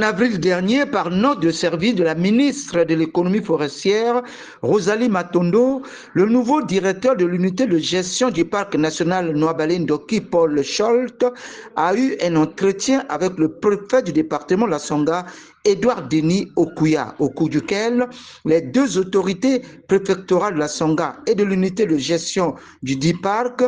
avril dernier, par note de service de la ministre de l'économie forestière, Rosalie Matondo, le nouveau directeur de l'unité de gestion du parc national Noabalé-Ndoki, Paul Scholt, a eu un entretien avec le préfet du département de la Songa, Édouard Denis Okuya, au cours duquel les deux autorités préfectorales de la Songa et de l'unité de gestion du dit parc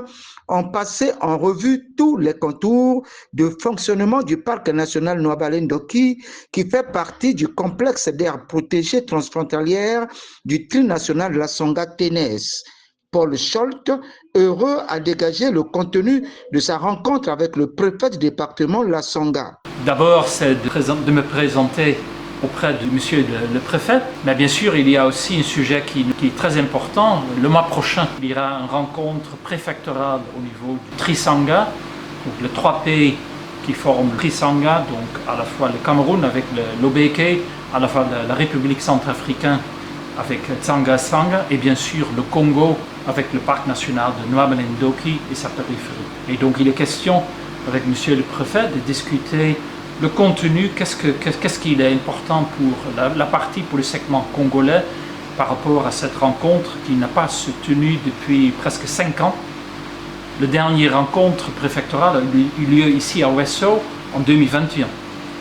ont passé en revue tous les contours de fonctionnement du parc national Noabalé-Ndoki, qui fait partie du complexe d'aires protégées transfrontalières du trinational de la Songa Ténès. Paul Scholt, heureux, a dégagé le contenu de sa rencontre avec le préfet du département de la Songa. D'abord, c'est de me présenter auprès de monsieur le préfet, mais bien sûr, il y a aussi un sujet qui est très important. Le mois prochain, il y aura une rencontre préfectorale au niveau du Trisanga, donc les trois pays qui forment le Trisanga, donc à la fois le Cameroun avec l'Obeke, à la fois la République centrafricaine avec Tsanga et bien sûr le Congo avec le parc national de Noabalé-Ndoki et sa périphérie. Et donc il est question avec monsieur le préfet de discuter le contenu, qu'est-ce qu'il est important pour la partie pour le segment congolais par rapport à cette rencontre qui n'a pas se tenue depuis presque 5 ans. La dernière rencontre préfectorale a eu lieu ici à Ouesso en 2021.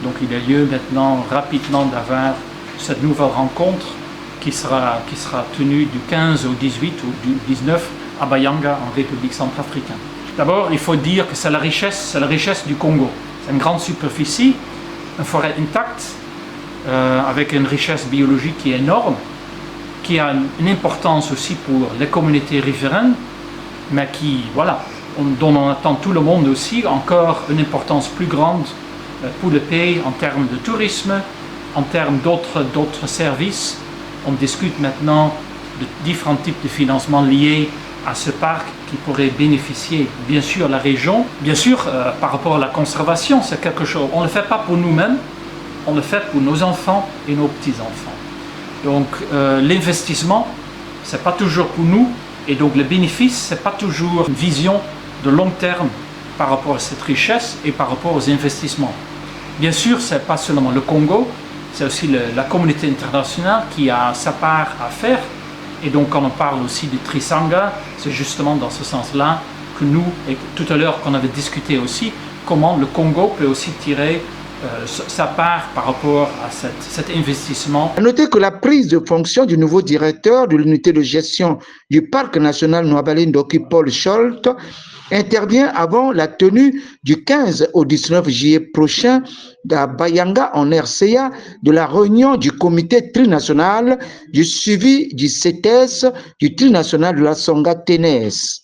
Donc il a lieu maintenant rapidement d'avoir cette nouvelle rencontre qui sera tenue du 15 au 18 ou du 19 à Bayanga en République centrafricaine. D'abord, il faut dire que c'est la richesse du Congo. C'est une grande superficie, une forêt intacte, avec une richesse biologique qui est énorme, qui a une importance aussi pour les communautés riveraines, mais dont on attend tout le monde aussi, encore une importance plus grande pour le pays en termes de tourisme, en termes d'autres services. On discute maintenant de différents types de financements liés à ce parc qui pourrait bénéficier, bien sûr, la région. Bien sûr, par rapport à la conservation, c'est quelque chose. On ne le fait pas pour nous-mêmes, on le fait pour nos enfants et nos petits-enfants. Donc, l'investissement, c'est pas toujours pour nous, et donc le bénéfice, c'est pas toujours une vision de long terme par rapport à cette richesse et par rapport aux investissements. Bien sûr, c'est pas seulement le Congo, c'est aussi la communauté internationale qui a sa part à faire. Et donc, quand on parle aussi du Trisanga, c'est justement dans ce sens-là que nous, et tout à l'heure qu'on avait discuté aussi, comment le Congo peut aussi tirer sa part par rapport à cet investissement. À noter que la prise de fonction du nouveau directeur de l'unité de gestion du parc national Noabalé-Ndoki, Paul Scholt, intervient avant la tenue du 15 au 19 juillet prochain à Bayanga en RCA de la réunion du comité trinational du suivi du CETES du trinational de la Songa Ténès.